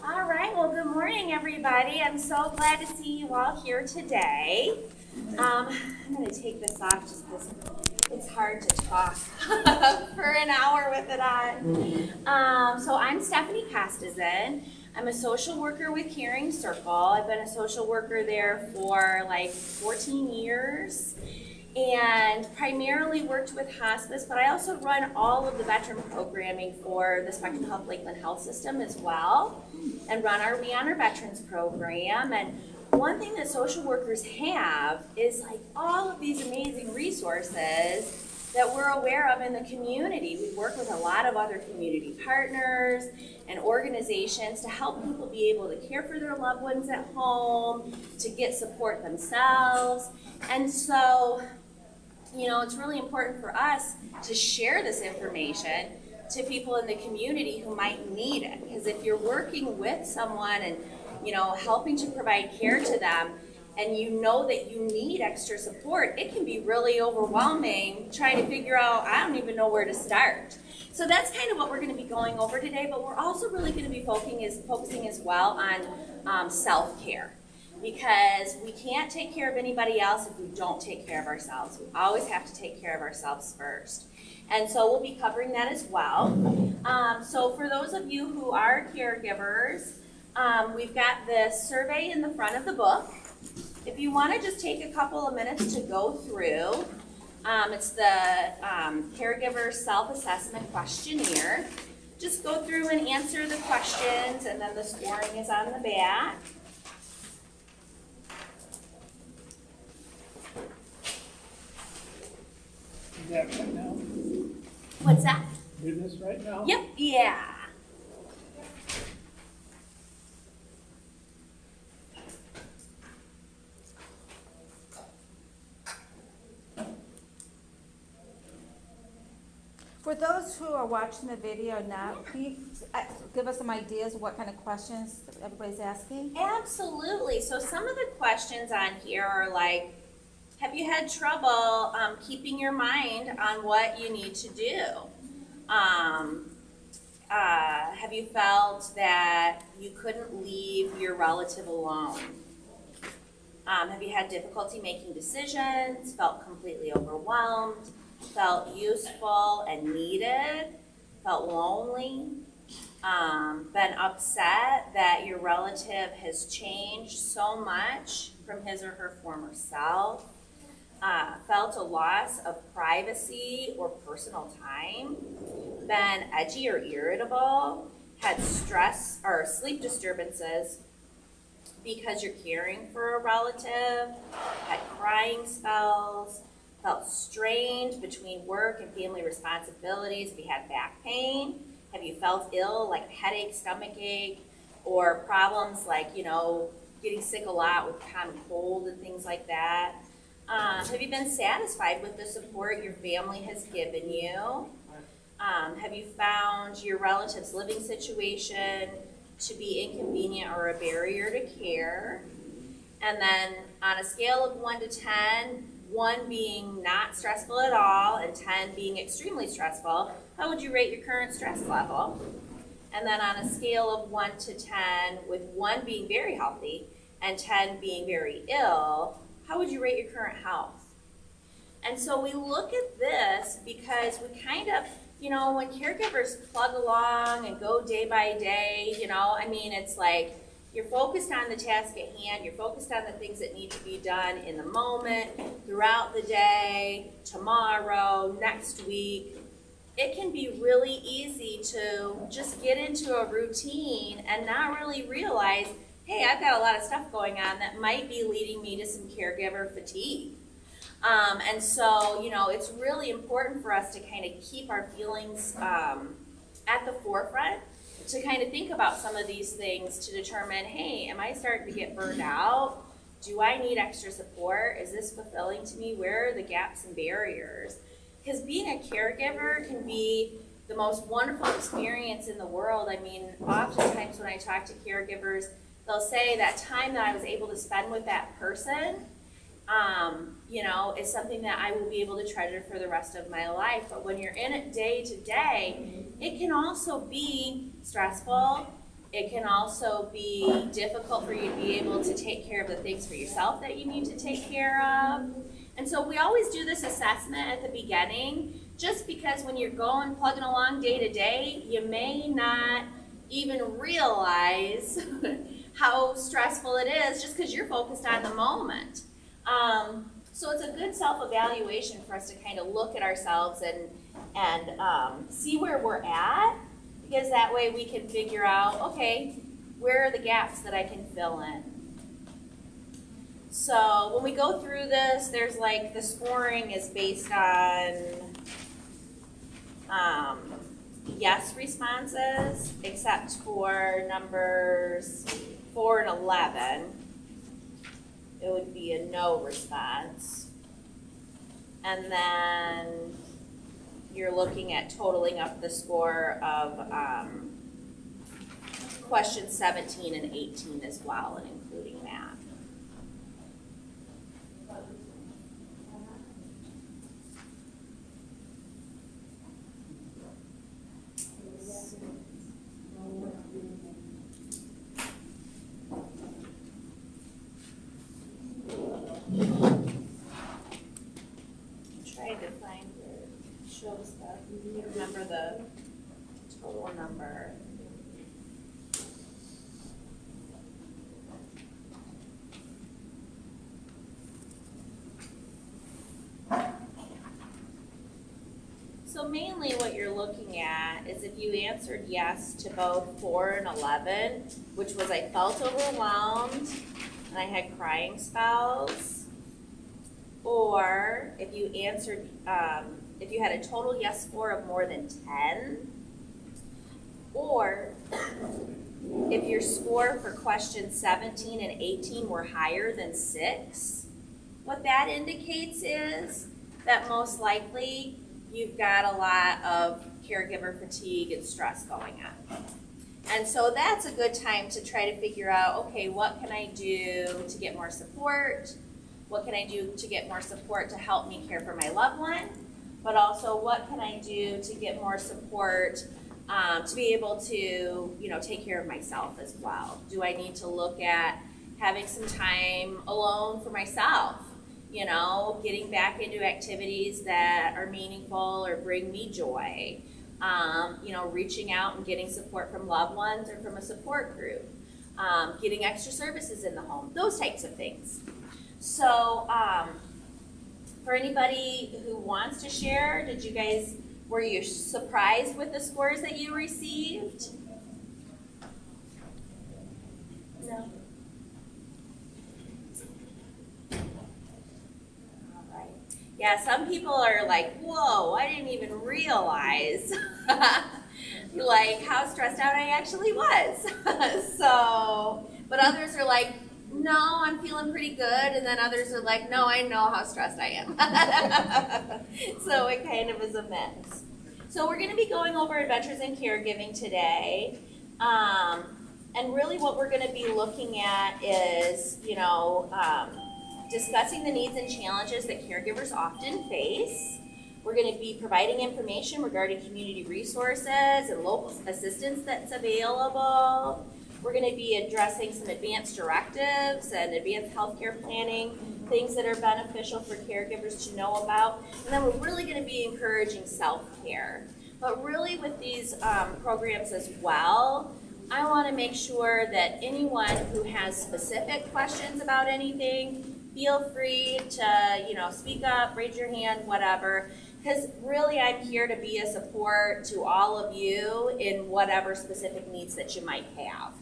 All right, well, good morning, everybody. I'm so glad to see you all here today. I'm going to take this off just because it's hard to talk for an hour with it on. So I'm Stephanie Costazin. I'm a social worker with Caring Circle. I've been a social worker there for like 14 years. And primarily worked with hospice, but I also run all of the veteran programming for the Spectrum Health Lakeland Health System as well, and run our We Honor Veterans program. And one thing that social workers have is like all of these amazing resources that we're aware of in the community. We work with a lot of other community partners and organizations to help people be able to care for their loved ones at home, to get support themselves. And so, you know, it's really important for us to share this information to people in the community who might need it. Because if you're working with someone and, you know, helping to provide care to them, and you know that you need extra support, it can be really overwhelming trying to figure out, I don't even know where to start. So that's kind of what we're going to be going over today, but we're also really going to be focusing as well on self-care. Because we can't take care of anybody else if we don't take care of ourselves. We always have to take care of ourselves first. And so we'll be covering that as well. So for those of you who are caregivers, we've got this survey in the front of the book. If you want to just take a couple of minutes to go through, it's the Caregiver Self-Assessment Questionnaire. Just go through and answer the questions, and then the scoring is on the back. Is that right now? What's that? Do this right now? Yep, yeah. For those who are watching the video now, can you give us some ideas of what kind of questions everybody's asking? Absolutely. So some of the questions on here are like, have you had trouble keeping your mind on what you need to do? Have you felt that you couldn't leave your relative alone? Have you had difficulty making decisions, felt completely overwhelmed, felt useful and needed, felt lonely, been upset that your relative has changed so much from his or her former self, felt a loss of privacy or personal time, been edgy or irritable, had stress or sleep disturbances because you're caring for a relative, had crying spells, felt strained between work and family responsibilities. Have you had back pain? Have you felt ill, like headache, stomach ache, or problems like, you know, getting sick a lot with common cold and things like that? Have you been satisfied with the support your family has given you? Have you found your relative's living situation to be inconvenient or a barrier to care? And then on a scale of 1 to 10, 1 being not stressful at all and 10 being extremely stressful, how would you rate your current stress level? And then on a scale of 1 to 10, with 1 being very healthy and 10 being very ill, how would you rate your current health? And so we look at this because we kind of, you know, when caregivers plug along and go day by day, you know, I mean, it's like you're focused on the task at hand, you're focused on the things that need to be done in the moment, throughout the day, tomorrow, next week. It can be really easy to just get into a routine and not really realize, hey, I've got a lot of stuff going on that might be leading me to some caregiver fatigue. And so, you know, it's really important for us to kind of keep our feelings at the forefront, to kind of think about some of these things to determine, hey, am I starting to get burned out? Do I need extra support? Is this fulfilling to me? Where are the gaps and barriers? Because being a caregiver can be the most wonderful experience in the world. I mean, oftentimes when I talk to caregivers, they'll say that time that I was able to spend with that person, you know, is something that I will be able to treasure for the rest of my life. But when you're in it day to day, it can also be stressful It can also be difficult for you to be able to take care of the things for yourself that you need to take care of. And so we always do this assessment at the beginning, just because when you're plugging along day to day, you may not even realize how stressful it is just because you're focused on the moment. So it's a good self-evaluation for us to kind of look at ourselves and see where we're at, because that way we can figure out, okay, where are the gaps that I can fill in? So when we go through this, there's like, the scoring is based on yes responses, except for numbers 4 and 11. It would be a no response. And then you're looking at totaling up the score of questions 17 and 18 as well, and including that. Trying to find where it shows that. You remember the total number. So mainly what you're looking at is if you answered yes to both 4 and 11, which was I felt overwhelmed and I had crying spells, or if you answered, if you had a total yes score of more than 10, or if your score for questions 17 and 18 were higher than 6, what that indicates is that most likely you've got a lot of caregiver fatigue and stress going on. And so that's a good time to try to figure out, okay, what can I do to get more support? What can I do to get more support to help me care for my loved one? But also, what can I do to get more support to be able to, take care of myself as well? Do I need to look at having some time alone for myself? Getting back into activities that are meaningful or bring me joy. Reaching out and getting support from loved ones or from a support group. Getting extra services in the home, those types of things. So, for anybody who wants to share, were you surprised with the scores that you received? No. Yeah, some people are like, whoa, I didn't even realize like how stressed out I actually was. But others are like, no, I'm feeling pretty good. And then others are like, no, I know how stressed I am. So it kind of is a mix. So we're going to be going over adventures in caregiving today. And really what we're going to be looking at is, discussing the needs and challenges that caregivers often face. We're going to be providing information regarding community resources and local assistance that's available. We're going to be addressing some advanced directives and advanced healthcare planning, things that are beneficial for caregivers to know about. And then we're really going to be encouraging self-care. But really with these programs as well, I want to make sure that anyone who has specific questions about anything, feel free to, speak up, raise your hand, whatever, because really I'm here to be a support to all of you in whatever specific needs that you might have.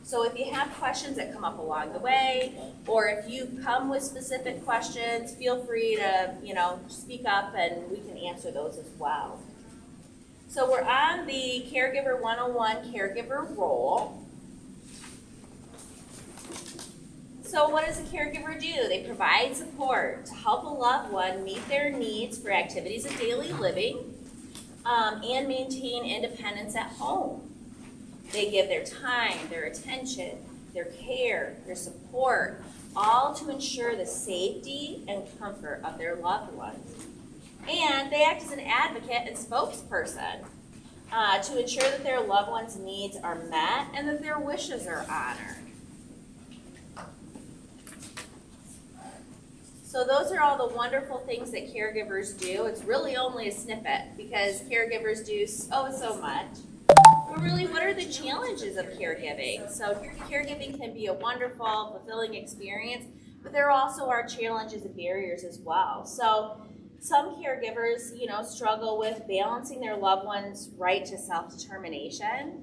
So if you have questions that come up along the way, or if you come with specific questions, feel free to, speak up and we can answer those as well. So we're on the Caregiver 101 caregiver role. So what does a caregiver do? They provide support to help a loved one meet their needs for activities of daily living and maintain independence at home. They give their time, their attention, their care, their support, all to ensure the safety and comfort of their loved ones. And they act as an advocate and spokesperson to ensure that their loved ones' needs are met and that their wishes are honored. So those are all the wonderful things that caregivers do. It's really only a snippet because caregivers do so much. But really, what are the challenges of caregiving? So caregiving can be a wonderful, fulfilling experience, but there also are challenges and barriers as well. So some caregivers, struggle with balancing their loved ones' right to self-determination,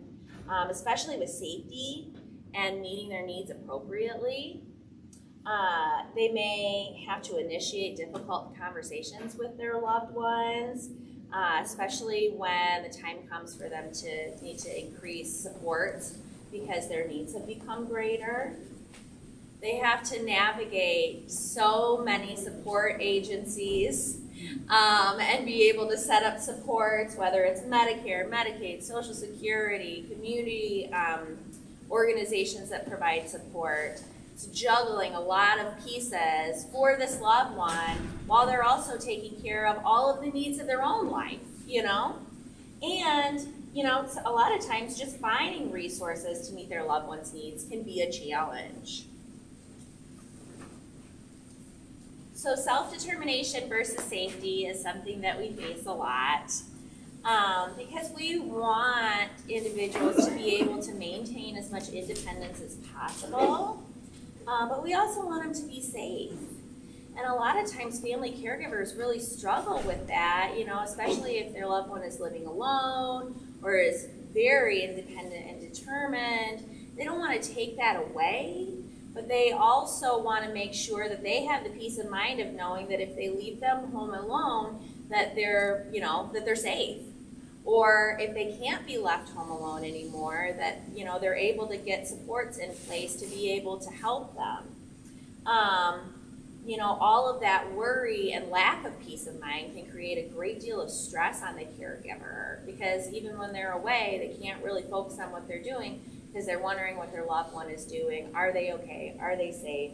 especially with safety and meeting their needs appropriately. They may have to initiate difficult conversations with their loved ones, especially when the time comes for them to need to increase support because their needs have become greater. They have to navigate so many support agencies and be able to set up supports, whether it's Medicare, Medicaid, Social Security, community organizations that provide support. It's juggling a lot of pieces for this loved one while they're also taking care of all of the needs of their own life, And, a lot of times just finding resources to meet their loved one's needs can be a challenge. So self-determination versus safety is something that we face a lot because we want individuals to be able to maintain as much independence as possible. But we also want them to be safe. And a lot of times family caregivers really struggle with that, especially if their loved one is living alone or is very independent and determined. They don't want to take that away, but they also want to make sure that they have the peace of mind of knowing that if they leave them home alone, that they're, that they're safe. Or if they can't be left home alone anymore, that, they're able to get supports in place to be able to help them. All of that worry and lack of peace of mind can create a great deal of stress on the caregiver because even when they're away, they can't really focus on what they're doing because they're wondering what their loved one is doing. Are they okay? Are they safe?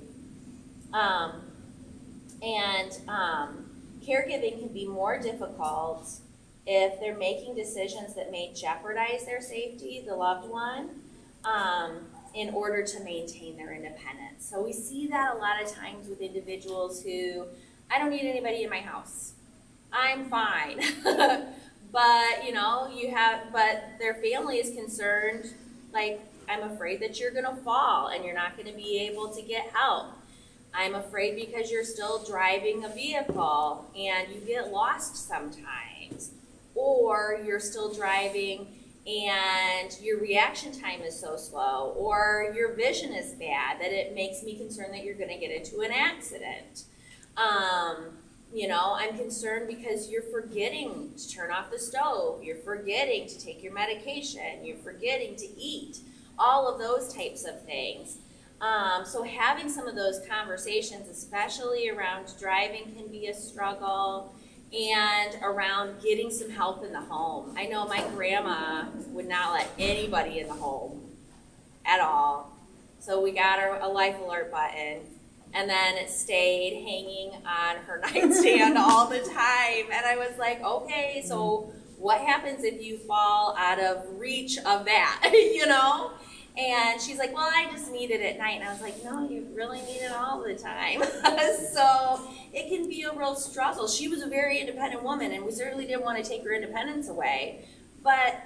Caregiving can be more difficult if they're making decisions that may jeopardize their safety, the loved one, in order to maintain their independence. So we see that a lot of times with individuals who, I don't need anybody in my house. I'm fine. But their family is concerned, like, I'm afraid that you're gonna fall and you're not gonna be able to get help. I'm afraid because you're still driving a vehicle and you get lost sometimes. Or you're still driving and your reaction time is so slow, or your vision is bad that it makes me concerned that you're going to get into an accident. I'm concerned because you're forgetting to turn off the stove, you're forgetting to take your medication, you're forgetting to eat, all of those types of things. So having some of those conversations, especially around driving, can be a struggle. And around getting some help in the home. I know my grandma would not let anybody in the home at all. So we got her a life alert button, and then it stayed hanging on her nightstand all the time. And I was like, okay, so what happens if you fall out of reach of that, And she's like, well, I just need it at night. And I was like, no, you really need it all the time. So it can be a real struggle. She was a very independent woman, and we certainly didn't want to take her independence away. But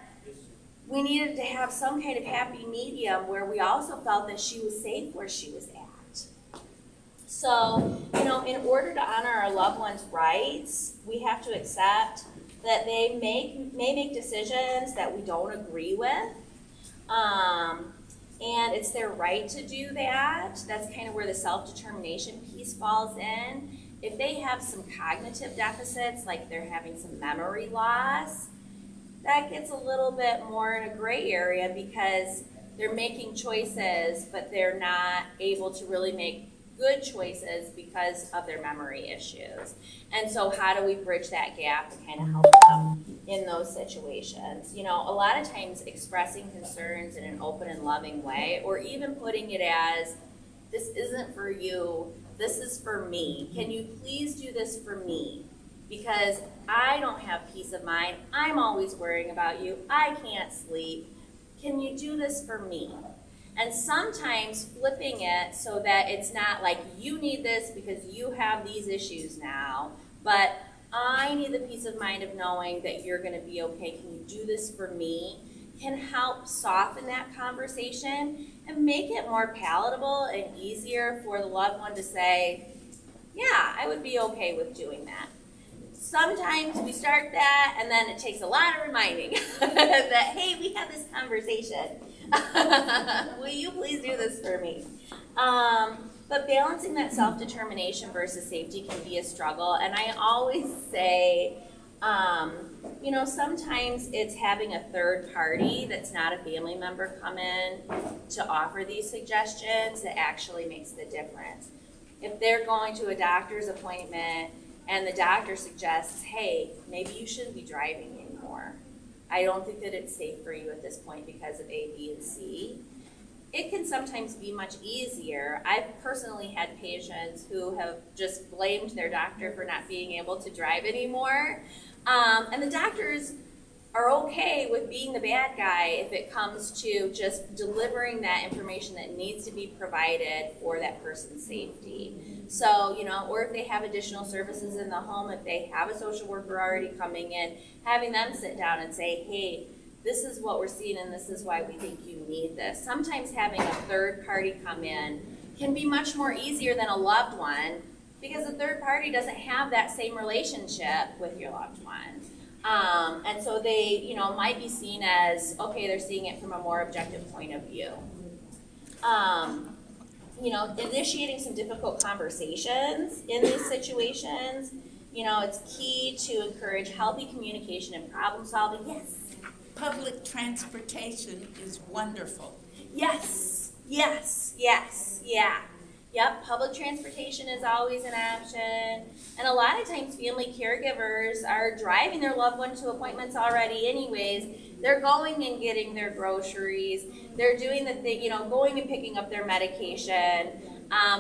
we needed to have some kind of happy medium where we also felt that she was safe where she was at. So, in order to honor our loved ones' rights, we have to accept that they may make decisions that we don't agree with. And it's their right to do that. That's kind of where the self-determination piece falls in. If they have some cognitive deficits, like they're having some memory loss, that gets a little bit more in a gray area because they're making choices, but they're not able to really make good choices because of their memory issues. And so how do we bridge that gap and kind of help them in those situations? A lot of times expressing concerns in an open and loving way, or even putting it as, this isn't for you, this is for me. Can you please do this for me? because I don't have peace of mind. I'm always worrying about you. I can't sleep. Can you do this for me? And sometimes flipping it so that it's not like you need this because you have these issues now, but I need the peace of mind of knowing that you're going to be okay. Can you do this for me? Can help soften that conversation and make it more palatable and easier for the loved one to say, yeah, I would be okay with doing that. Sometimes we start that and then it takes a lot of reminding that, hey, we had this conversation. Will you please do this for me? But balancing that self-determination versus safety can be a struggle. And I always say, sometimes it's having a third party that's not a family member come in to offer these suggestions that actually makes the difference. If they're going to a doctor's appointment and the doctor suggests, hey, maybe you shouldn't be driving anymore. I don't think that it's safe for you at this point because of A, B, and C. It can sometimes be much easier. I've personally had patients who have just blamed their doctor for not being able to drive anymore. And the doctors are okay with being the bad guy if it comes to just delivering that information that needs to be provided for that person's safety. So, or if they have additional services in the home, if they have a social worker already coming in, having them sit down and say, hey, this is what we're seeing and this is why we think you need this. Sometimes having a third party come in can be much more easier than a loved one because the third party doesn't have that same relationship with your loved one. And so they, might be seen as, okay, they're seeing it from a more objective point of view. Initiating some difficult conversations in these situations, it's key to encourage healthy communication and problem solving. Yes. Public transportation is wonderful. Yes, yeah. Yep, public transportation is always an option. And a lot of times family caregivers are driving their loved one to appointments already anyways. They're going and getting their groceries. They're doing the thing, going and picking up their medication.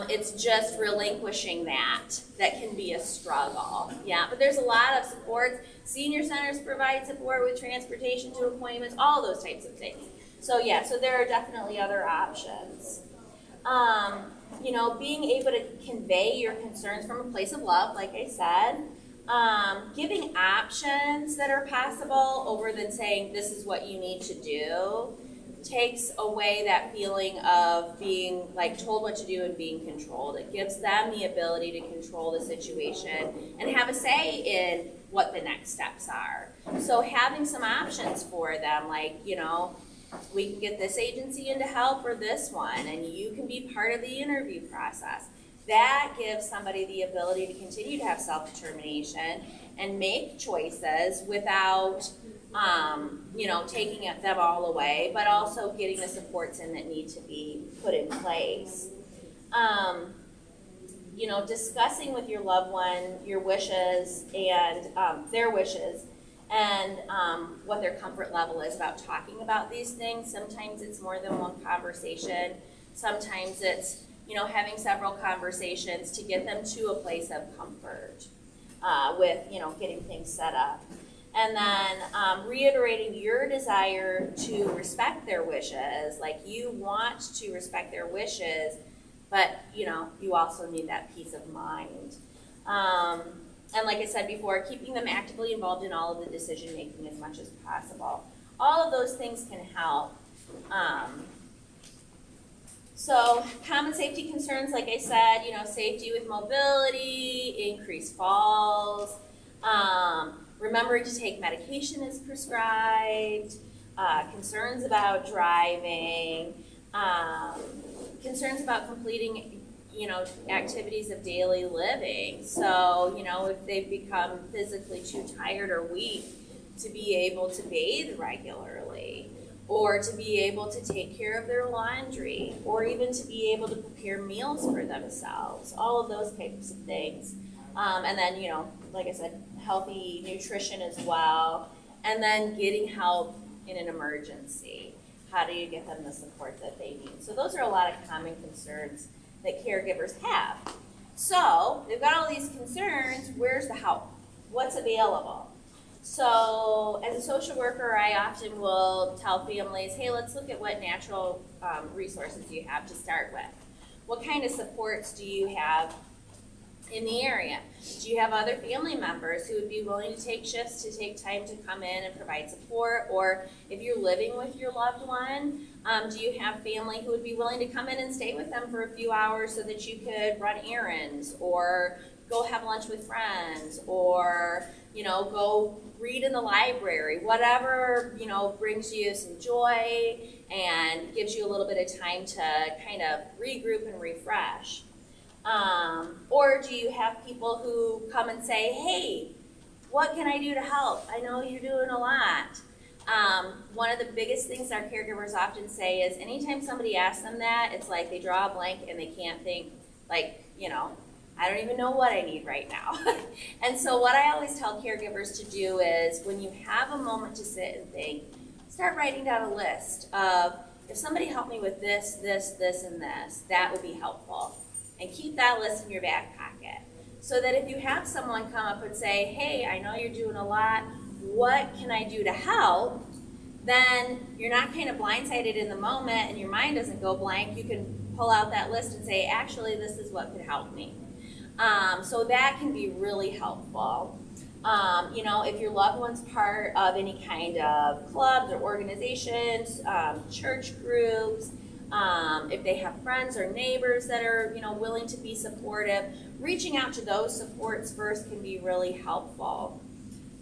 It's just relinquishing that can be a struggle. Yeah, but there's a lot of supports. Senior centers provide support with transportation to appointments, all those types of things. So there are definitely other options. Being able to convey your concerns from a place of love, like I said, giving options that are possible over than saying this is what you need to do takes away that feeling of being told what to do and being controlled. It gives them the ability to control the situation and have a say in what the next steps are. So having some options for them, we can get this agency in to help or this one, and you can be part of the interview process. That gives somebody the ability to continue to have self-determination and make choices without, taking them all away, but also getting the supports in that need to be put in place. Discussing with your loved one your wishes and their wishes and what their comfort level is about talking about these things. Sometimes it's more than one conversation. Sometimes it's, having several conversations to get them to a place of comfort with, getting things set up. And then reiterating your desire to respect their wishes, you want to respect their wishes, but, you also need that peace of mind. And like I said before, keeping them actively involved in all of the decision making as much as possible. All of those things can help. So common safety concerns, like I said, safety with mobility, increased falls, remembering to take medication as prescribed, concerns about driving, concerns about completing activities of daily living. So, if they've become physically too tired or weak to be able to bathe regularly, or to be able to take care of their laundry, or even to be able to prepare meals for themselves, all of those types of things. And then, like I said, healthy nutrition as well, and then getting help in an emergency. How do you get them the support that they need? So those are a lot of common concerns that caregivers have. So they've got all these concerns, where's the help? what's available. So as a social worker, I often will tell families, hey, let's look at what natural resources you have to start with. What kind of supports do you have in the area? Do you have other family members who would be willing to take shifts to take time to come in and provide support? Or if you're living with your loved one, do you have family who would be willing to come in and stay with them for a few hours so that you could run errands or go have lunch with friends or, go read in the library, whatever, brings you some joy and gives you a little bit of time to kind of regroup and refresh. Or do you have people who come and say, hey, what can I do to help? I know you're doing a lot. One of the biggest things our caregivers often say is anytime somebody asks them that, it's like they draw a blank and they can't think, I don't even know what I need right now. And so what I always tell caregivers to do is when you have a moment to sit and think, start writing down a list of if somebody helped me with this, this, this, and this, that would be helpful. And keep that list in your back pocket so that if you have someone come up and say, hey, I know you're doing a lot, what can I do to help? Then you're not kind of blindsided in the moment and your mind doesn't go blank. You can pull out that list and say, actually, this is what could help me. So that can be really helpful. If your loved one's part of any kind of clubs or organizations, church groups, if they have friends or neighbors that are, willing to be supportive, reaching out to those supports first can be really helpful.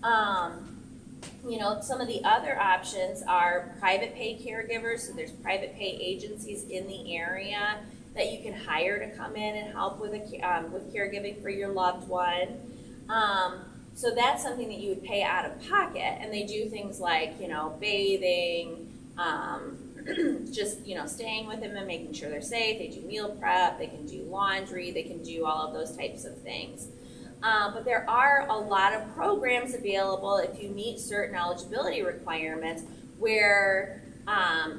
Some of the other options are private pay caregivers. So there's private pay agencies in the area that you can hire to come in and help with with caregiving for your loved one. So that's something that you would pay out of pocket, and they do things like, bathing, just, staying with them and making sure they're safe. They do meal prep, they can do laundry, they can do all of those types of things. But there are a lot of programs available if you meet certain eligibility requirements where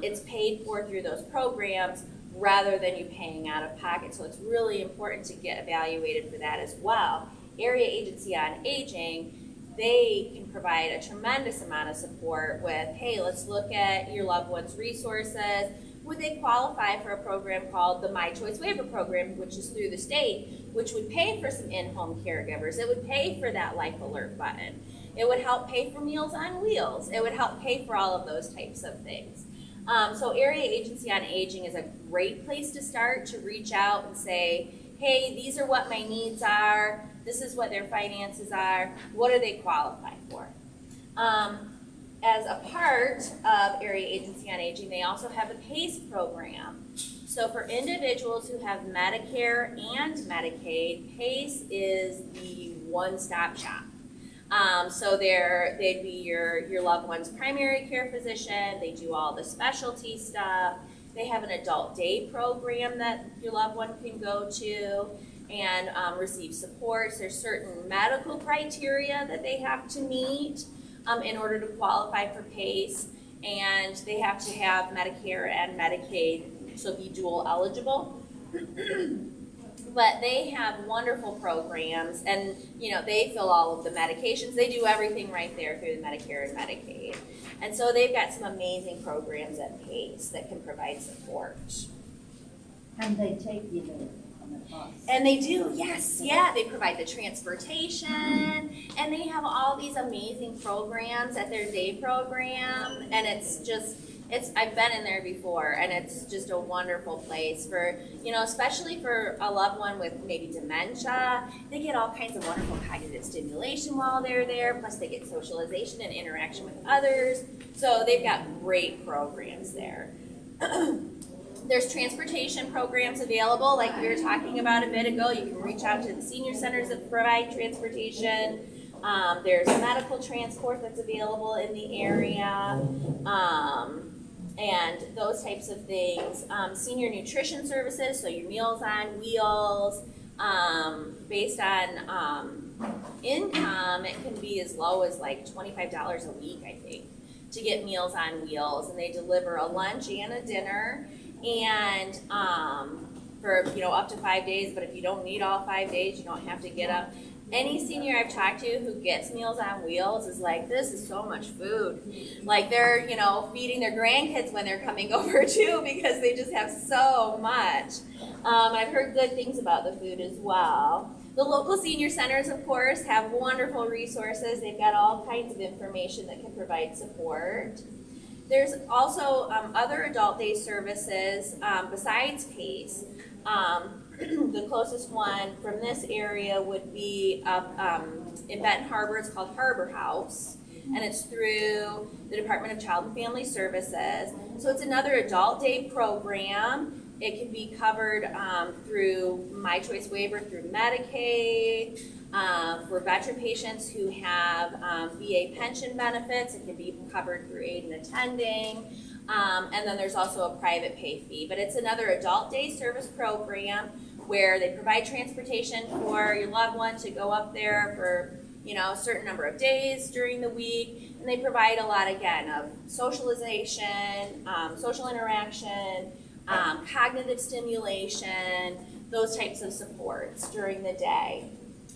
it's paid for through those programs rather than you paying out of pocket. So it's really important to get evaluated for that as well. Area Agency on Aging, they can provide a tremendous amount of support with, hey, let's look at your loved one's resources. Would they qualify for a program called the My Choice Waiver Program, which is through the state, which would pay for some in-home caregivers. It would pay for that Life Alert button. It would help pay for Meals on Wheels. It would help pay for all of those types of things. So Area Agency on Aging is a great place to start to reach out and say, hey, these are what my needs are. This is what their finances are. What do they qualify for? As a part of Area Agency on Aging, they also have the PACE program. So for individuals who have Medicare and Medicaid, PACE is the one-stop shop. So they'd be your loved one's primary care physician. They do all the specialty stuff. They have an adult day program that your loved one can go to and receive supports. There's certain medical criteria that they have to meet in order to qualify for PACE, and they have to have Medicare and Medicaid, so be dual eligible. But they have wonderful programs, and they fill all of the medications. They do everything right there through the Medicare and Medicaid. And so they've got some amazing programs at PACE that can provide support. And they take you on the bus. And they do, yes, yeah. They provide the transportation, and they have all these amazing programs at their day program, and I've been in there before, and it's just a wonderful place for, especially for a loved one with maybe dementia. They get all kinds of wonderful cognitive stimulation while they're there, plus they get socialization and interaction with others. So they've got great programs there. There's transportation programs available, like we were talking about a bit ago. You can reach out to the senior centers that provide transportation. There's medical transport that's available in the area. And those types of things. Senior nutrition services, so your Meals on Wheels, based on income, it can be as low as like $25 a week, I think, to get Meals on Wheels. And they deliver a lunch and a dinner, and for up to 5 days, but if you don't need all 5 days, you don't have to get up. Any senior I've talked to who gets Meals on Wheels is like, this is so much food. Like they're, feeding their grandkids when they're coming over too because they just have so much. I've heard good things about the food as well. The local senior centers, of course, have wonderful resources. They've got all kinds of information that can provide support. There's also other adult day services besides PACE. The closest one from this area would be up in Benton Harbor. It's called Harbor House, and it's through the Department of Child and Family Services. So it's another adult day program. It can be covered through My Choice Waiver through Medicaid. For veteran patients who have VA pension benefits, it can be covered through aid and attending. And then there's also a private pay fee. But it's another adult day service program where they provide transportation for your loved one to go up there for a certain number of days during the week. And they provide a lot, again, of socialization, social interaction, cognitive stimulation, those types of supports during the day.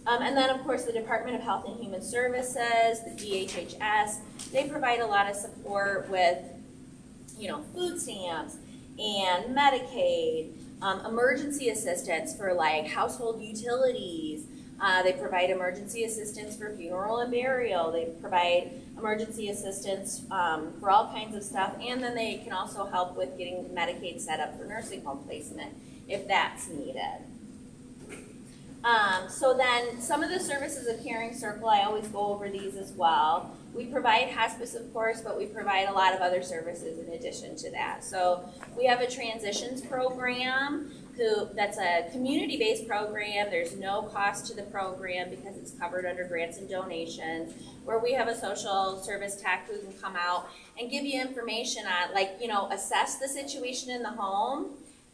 And then, of course, the Department of Health and Human Services, the DHHS, they provide a lot of support with, food stamps and Medicaid, emergency assistance for like household utilities. They provide emergency assistance for funeral and burial. They provide emergency assistance for all kinds of stuff. And then they can also help with getting Medicaid set up for nursing home placement if that's needed. So then some of the services of Caring Circle, I always go over these as well. We provide hospice, of course, but we provide a lot of other services in addition to that. So we have a transitions program that's a community-based program. There's no cost to the program because it's covered under grants and donations, where we have a social service tech who can come out and give you information on, assess the situation in the home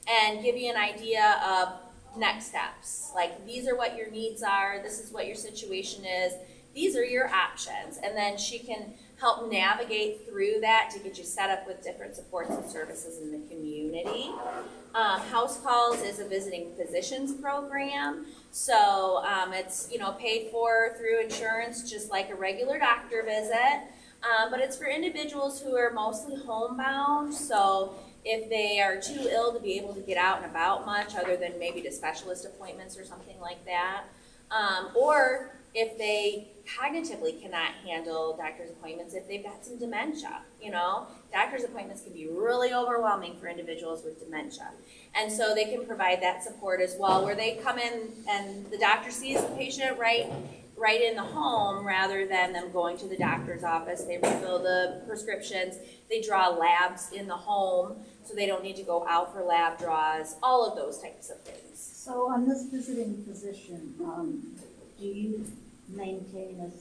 and give you an idea of next steps. Like, these are what your needs are, this is what your situation is, these are your options. And then she can help navigate through that to get you set up with different supports and services in the community. House Calls is a visiting physicians program. So it's paid for through insurance, just like a regular doctor visit. But it's for individuals who are mostly homebound. So if they are too ill to be able to get out and about much, other than maybe to specialist appointments or something like that, or if they cognitively cannot handle doctor's appointments, if they've got some dementia, doctor's appointments can be really overwhelming for individuals with dementia. And so they can provide that support as well, where they come in and the doctor sees the patient right in the home rather than them going to the doctor's office. They refill the prescriptions, they draw labs in the home, so they don't need to go out for lab draws, all of those types of things. So on this visiting physician, do you maintain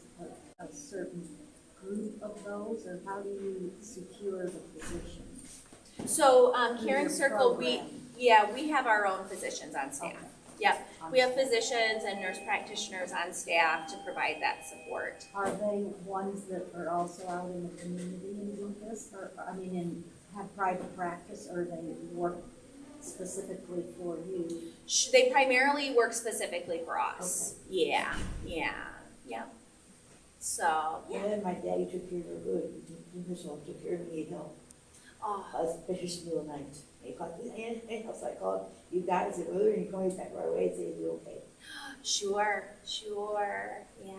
a certain group of those, or how do you secure the physicians? So Through Caring your Circle, we program? have our own physicians on staff. Okay. Yep, we have physicians and nurse practitioners on staff to provide that support. Are they ones that are also out in the community and do this, or, have private practice, or they work specifically for you? They primarily work specifically for us. Okay. Yeah. So, And then my daddy took care of her good. His mom took care of me, especially middle night. He called me, and I called you guys, and earlier you called me back right away and said you're okay. Sure, yeah.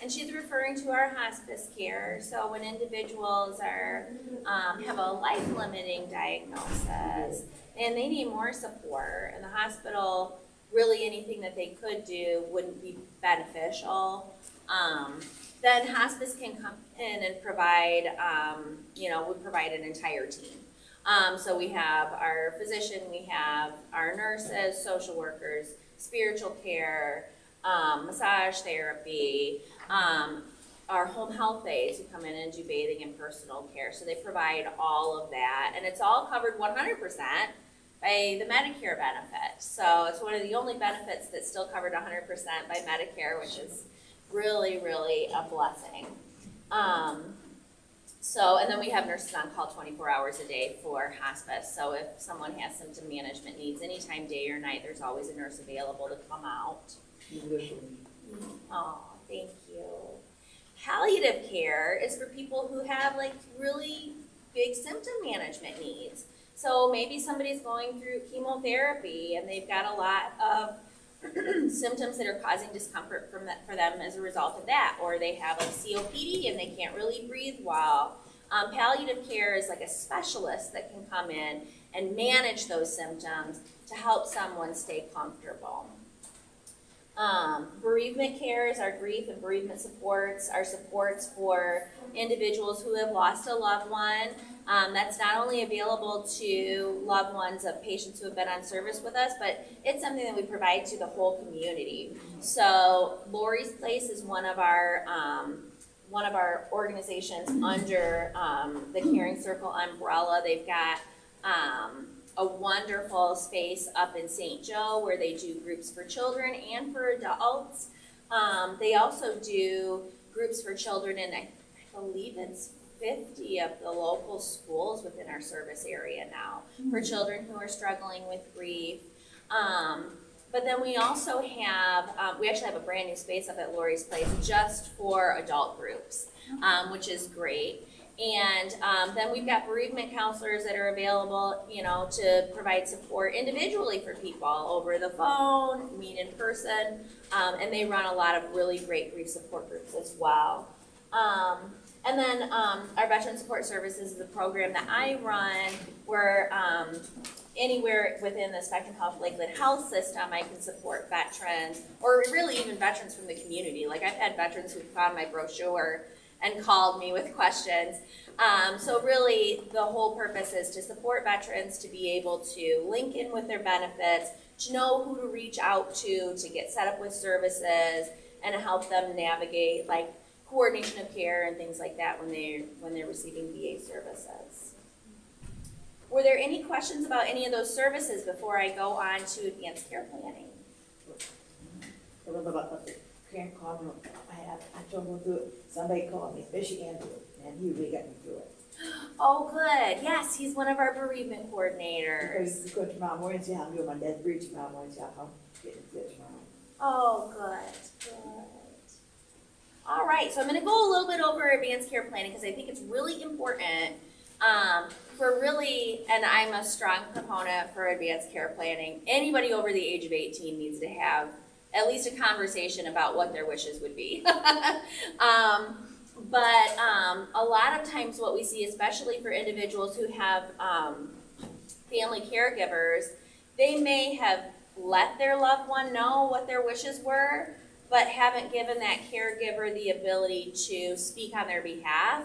And she's referring to our hospice care. So when individuals are have a life-limiting diagnosis and they need more support, and the hospital, really anything that they could do wouldn't be beneficial, then hospice can come in and provide, would provide an entire team. So we have our physician, we have our nurses, social workers, spiritual care, massage therapy, our home health aides who come in and do bathing and personal care. So they provide all of that, and it's all covered 100% by the Medicare benefit. So it's one of the only benefits that's still covered 100% by Medicare, which is really, really a blessing. And then we have nurses on call 24 hours a day for hospice. So if someone has symptom management needs, anytime, day or night, there's always a nurse available to come out. Oh, thank you. Palliative care is for people who have like really big symptom management needs. So maybe somebody's going through chemotherapy and they've got a lot of symptoms that are causing discomfort for them as a result of that, or they have like COPD and they can't really breathe well. Palliative care is like a specialist that can come in and manage those symptoms to help someone stay comfortable. Bereavement care is our grief and bereavement supports, our supports for individuals who have lost a loved one. That's not only available to loved ones of patients who have been on service with us, but it's something that we provide to the whole community. So Lori's Place is one of our organizations under the Caring Circle umbrella. They've got a wonderful space up in St. Joe where they do groups for children and for adults. They also do groups for children in, I believe it's 50 of the local schools within our service area now for children who are struggling with grief. But then we also have, we actually have a brand new space up at Lori's Place just for adult groups, which is great. And then we've got bereavement counselors that are available, you know, to provide support individually for people over the phone, meet in person, and they run a lot of really great grief support groups as well. And then our Veteran Support Services is a program that I run where anywhere within the Spectrum Health Lakeland Health System I can support veterans, or really even veterans from the community. Like I've had veterans who found my brochure and called me with questions. So really the whole purpose is to support veterans to be able to link in with their benefits, to know who to reach out to get set up with services, and to help them navigate like coordination of care and things like that when they're receiving VA services. Were there any questions about any of those services before I go on to advanced care planning? I remember about the parent calling, I told him to do it, somebody called me, Michigan do it, and he really got me through it. Oh, good. Yes, he's one of our bereavement coordinators. Because he's going tomorrow morning, see how I'm doing my dad's bridge tomorrow morning, see how I'm getting it tomorrow. Oh, good, good. All right, so I'm going to go a little bit over advanced care planning because I think it's really important for really, and I'm a strong proponent for advanced care planning. Anybody over the age of 18 needs to have at least a conversation about what their wishes would be. But a lot of times what we see, especially for individuals who have family caregivers, they may have let their loved one know what their wishes were, but haven't given that caregiver the ability to speak on their behalf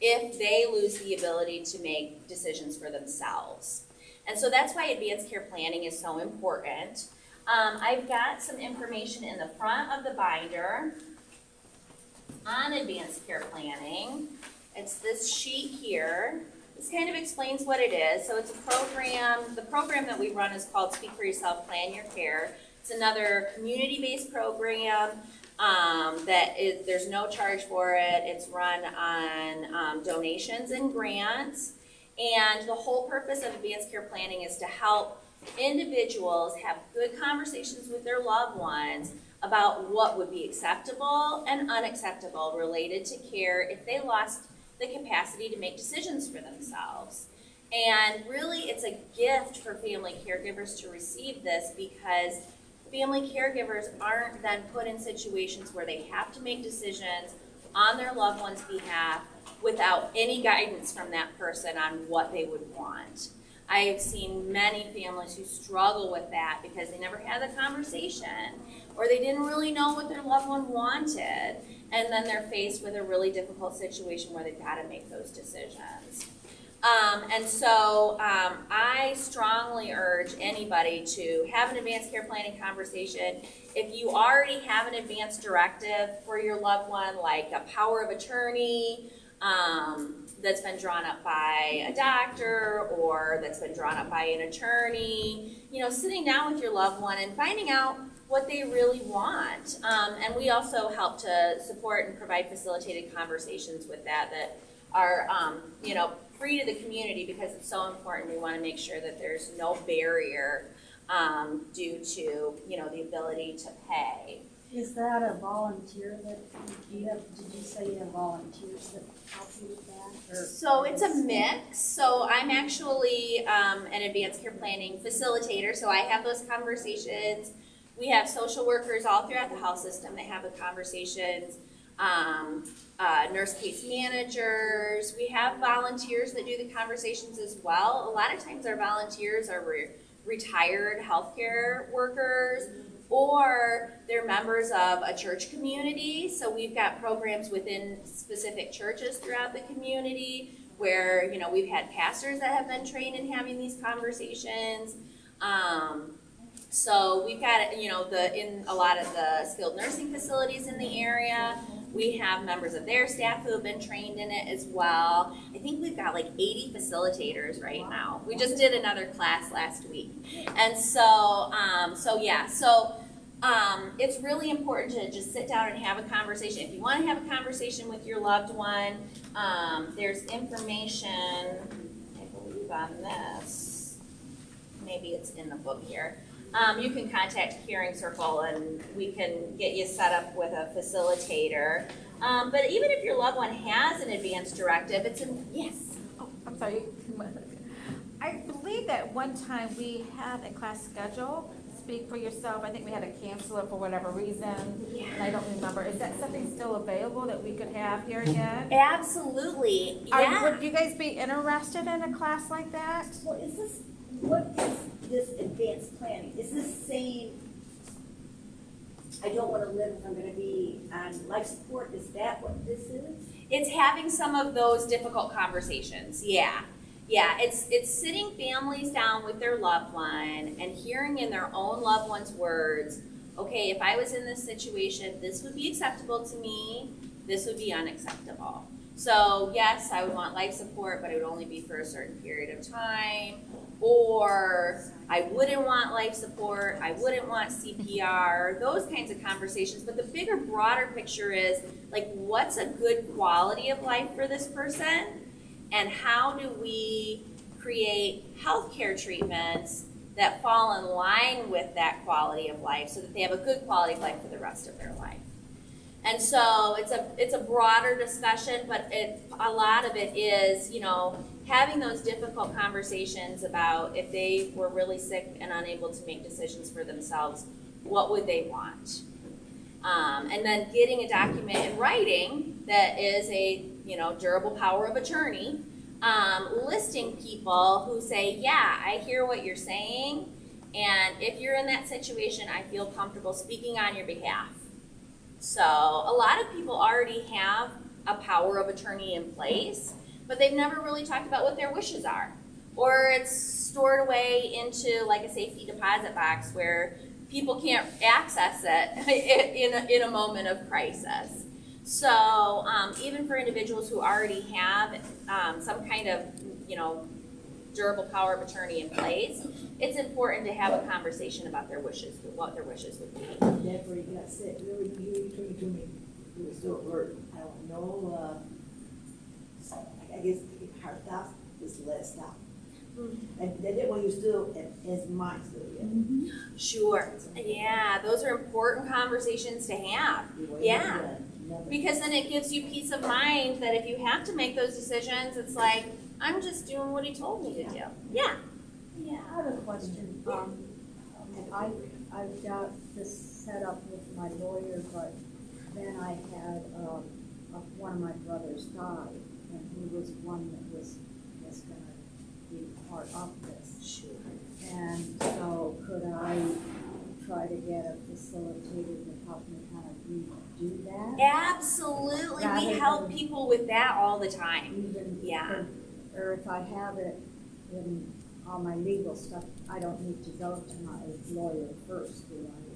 if they lose the ability to make decisions for themselves. And so that's why advanced care planning is so important. I've got some information in the front of the binder on advanced care planning. It's this sheet here. This kind of explains what it is. So it's a program, the program that we run is called Speak for Yourself, Plan Your Care. It's another community-based program there's no charge for it. It's run on donations and grants. And the whole purpose of advanced care planning is to help individuals have good conversations with their loved ones about what would be acceptable and unacceptable related to care if they lost the capacity to make decisions for themselves. And really it's a gift for family caregivers to receive this because family caregivers aren't then put in situations where they have to make decisions on their loved one's behalf without any guidance from that person on what they would want. I have seen many families who struggle with that because they never had the conversation or they didn't really know what their loved one wanted, and then they're faced with a really difficult situation where they've got to make those decisions. And so I strongly urge anybody to have an advanced care planning conversation. If you already have an advanced directive for your loved one, like a power of attorney that's been drawn up by a doctor or that's been drawn up by an attorney, you know, sitting down with your loved one and finding out what they really want. And we also help to support and provide facilitated conversations with that are, you know, free to the community because it's so important. We want to make sure that there's no barrier due to, you know, the ability to pay. Is that a volunteer that, do you have, did you say you have volunteers that help you with that? Or- So it's a mix. So I'm actually an advanced care planning facilitator. So I have those conversations. We have social workers all throughout the health system that have the conversations. Nurse case managers. We have volunteers that do the conversations as well. A lot of times our volunteers are retired healthcare workers, or they're members of a church community. So we've got programs within specific churches throughout the community where, you know, we've had pastors that have been trained in having these conversations. So we've got, you know, in a lot of the skilled nursing facilities in the area, we have members of their staff who have been trained in it as well. I think we've got like 80 facilitators right now. We just did another class last week. And so, it's really important to just sit down and have a conversation. If you want to have a conversation with your loved one, there's information, I believe, on this. Maybe it's in the book here. You can contact Caring Circle and we can get you set up with a facilitator. But even if your loved one has an advance directive, yes. Oh, I'm sorry. I believe that one time we had a class schedule, Speak for Yourself. I think we had to cancel it for whatever reason. Yeah. And I don't remember. Is that something still available that we could have here again? Absolutely, yeah. Would you guys be interested in a class like that? Well, what is this advanced planning? Is this saying, I don't wanna live if I'm gonna be on life support? Is that what this is? It's having some of those difficult conversations, yeah. Yeah, it's sitting families down with their loved one and hearing in their own loved one's words, okay, if I was in this situation, this would be acceptable to me, this would be unacceptable. So yes, I would want life support, but it would only be for a certain period of time. Or I wouldn't want life support, I wouldn't want CPR, those kinds of conversations. But the bigger, broader picture is, like, what's a good quality of life for this person? And how do we create healthcare treatments that fall in line with that quality of life so that they have a good quality of life for the rest of their life? And so it's a broader discussion, but a lot of it is, you know, having those difficult conversations about if they were really sick and unable to make decisions for themselves, what would they want? And then getting a document in writing that is a, you know, durable power of attorney, listing people who say, yeah, I hear what you're saying, and if you're in that situation, I feel comfortable speaking on your behalf. So a lot of people already have a power of attorney in place, but they've never really talked about what their wishes are. Or it's stored away into like a safety deposit box where people can't access it in a moment of crisis. So even for individuals who already have some kind of, you know, durable power of attorney in place, it's important to have a conversation about their wishes, what their wishes would be. That's where you got sick, really, you told me, you were still at work. I don't know, I guess heart stop is less stop. And that when you still, as mine still, yeah. Sure, yeah, those are important conversations to have. Yeah. Because then it gives you peace of mind that if you have to make those decisions, it's like, I'm just doing what he told me to do. Yeah. Yeah. I have a question. I've got this set up with my lawyer, but then I had, one of my brothers died, and he was one that was gonna be part of this. Sure. And so could I try to get a facilitator to help me kind of redo that? Absolutely. Rather We help than- people with that all the time. Even, Yeah. or if I have it in all my legal stuff, I don't need to go to my lawyer first, do I?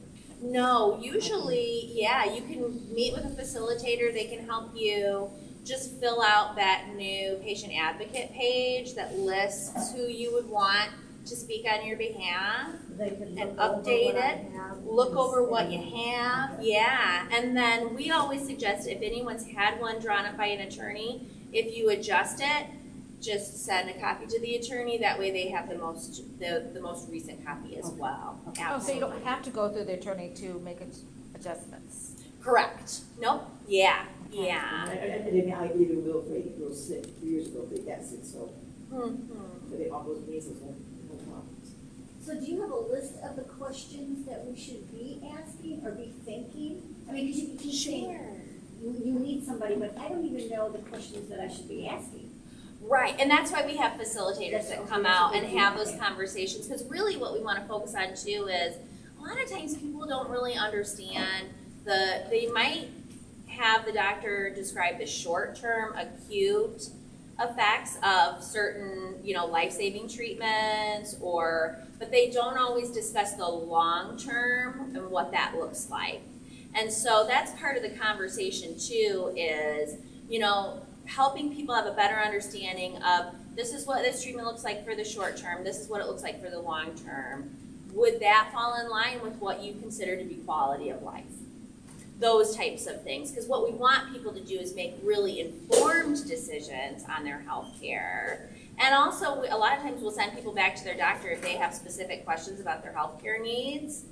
No, usually, yeah, you can meet with a facilitator. They can help you just fill out that new patient advocate page that lists who you would want to speak on your behalf. They can And look over update what I it, have look over what you and- have, yeah. And then we always suggest if anyone's had one drawn up by an attorney, if you adjust it, just send a copy to the attorney. That way they have the most recent copy as well. Oh, so you don't have to go through the attorney to make adjustments? Correct. Nope. Yeah. I Yeah. didn't, I believe in real afraid, real sick, 2 years ago, they got sick, so, Mm-hmm. they all those measles, no problems. So do you have a list of the questions that we should be asking or be thinking? I mean, because you keep saying, you need somebody, but I don't even know the questions that I should be asking. Right, and that's why we have facilitators that come That's out what and we have do. those conversations, because really what we want to focus on too is, a lot of times people don't really understand they might have the doctor describe the short-term acute effects of certain, life-saving treatments, but they don't always discuss the long-term and what that looks like. And so that's part of the conversation too, is, helping people have a better understanding of, this is what this treatment looks like for the short term, this is what it looks like for the long term. Would that fall in line with what you consider to be quality of life? Those types of things, because what we want people to do is make really informed decisions on their health care. And also, a lot of times we'll send people back to their doctor if they have specific questions about their health care needs,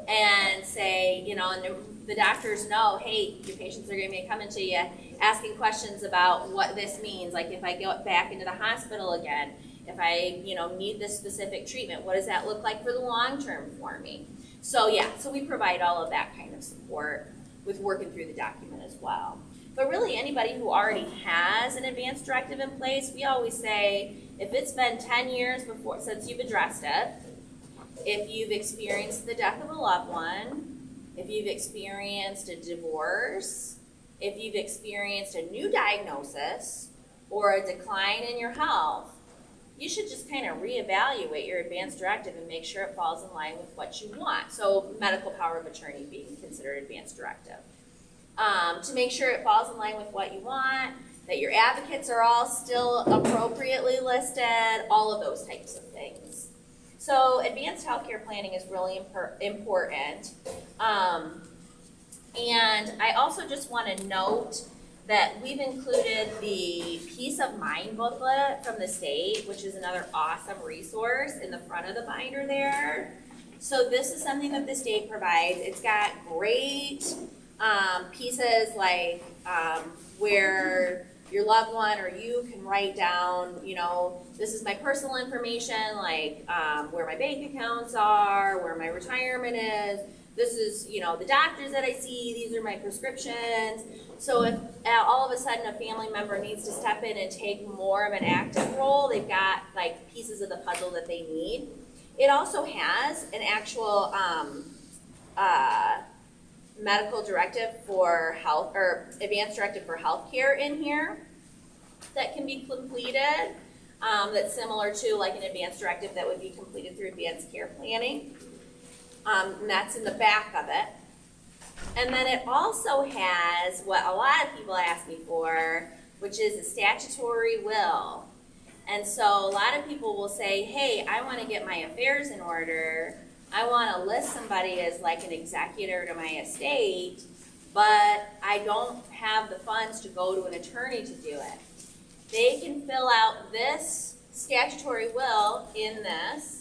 and say, and the doctors know, hey, your patients are going to be coming to you asking questions about what this means. Like, if I go back into the hospital again, if I, need this specific treatment, what does that look like for the long term for me? So we provide all of that kind of support with working through the document as well. But really, anybody who already has an advance directive in place, we always say, if it's been 10 years since you've addressed it, if you've experienced the death of a loved one, if you've experienced a divorce, if you've experienced a new diagnosis or a decline in your health, you should just kind of reevaluate your advance directive and make sure it falls in line with what you want. So medical power of attorney being considered advance directive. To make sure it falls in line with what you want, that your advocates are all still appropriately listed, all of those types of things. So advanced healthcare planning is really important. And I also just want to note that we've included the Peace of Mind booklet from the state, which is another awesome resource in the front of the binder there. So this is something that the state provides. It's got great pieces like where your loved one or you can write down, this is my personal information, like where my bank accounts are, where my retirement is. This is, the doctors that I see, these are my prescriptions. So if all of a sudden a family member needs to step in and take more of an active role, they've got like pieces of the puzzle that they need. It also has an actual medical directive for health, or advanced directive for healthcare in here that can be completed. That's similar to like an advanced directive that would be completed through advanced care planning. And that's in the back of it. And then it also has what a lot of people ask me for, which is a statutory will. And so a lot of people will say, hey, I want to get my affairs in order. I want to list somebody as like an executor to my estate, but I don't have the funds to go to an attorney to do it. They can fill out this statutory will in this,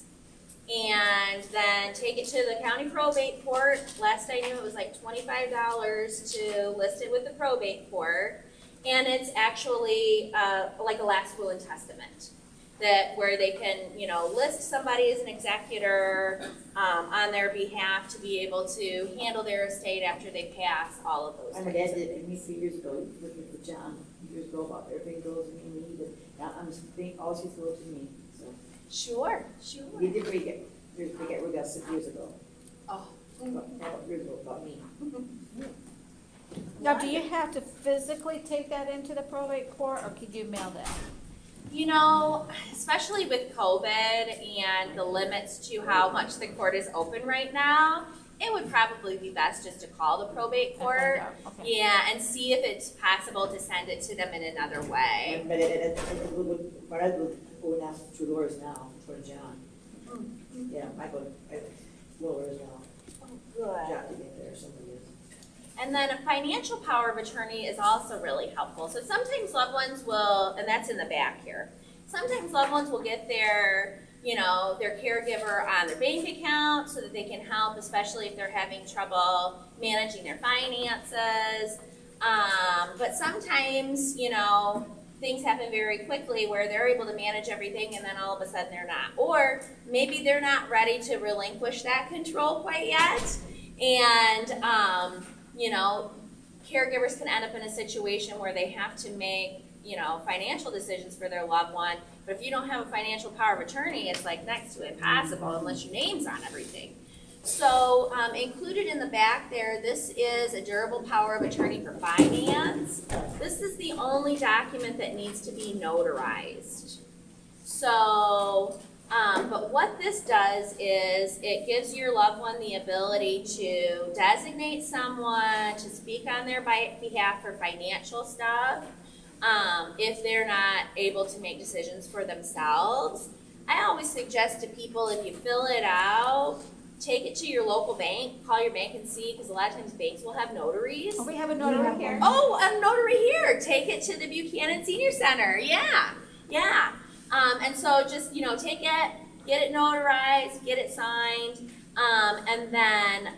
and then take it to the county probate court. Last I knew it was like $25 to list it with the probate court. And it's actually like a last will and testament, where they can, list somebody as an executor on their behalf to be able to handle their estate after they pass, all of those My things. dad did it me 3 years ago, looking for John, years ago, about everything goes to me, I'm just think all she's going to me, so. Sure. He did forget we got 6 years ago, Oh. about years ago, about me. Now, do you have to physically take that into the probate court, or could you mail that? Especially with COVID and the limits to how much the court is open right now, it would probably be best just to call the probate court. Okay. Yeah, and see if it's possible to send it to them in another way. But I go and ask for lawyers now, for John. Yeah, I go to lawyers now, Good. John to get there, somebody is. And then a financial power of attorney is also really helpful. So sometimes loved ones will, and that's in the back here, sometimes loved ones will get their their caregiver on their bank account so that they can help, especially if they're having trouble managing their finances. But sometimes, things happen very quickly where they're able to manage everything and then all of a sudden they're not. Or maybe they're not ready to relinquish that control quite yet. And, caregivers can end up in a situation where they have to make, financial decisions for their loved one. But if you don't have a financial power of attorney, it's like next to impossible unless your name's on everything. So included in the back there, this is a durable power of attorney for finance. This is the only document that needs to be notarized. So, but what this does is it gives your loved one the ability to designate someone to speak on their behalf for financial stuff if they're not able to make decisions for themselves. I always suggest to people, if you fill it out, take it to your local bank, call your bank and see, because a lot of times banks will have notaries. Oh, we have a notary here. Oh, a notary here. Take it to the Buchanan Senior Center. Yeah. And so just, take it, get it notarized, get it signed, and then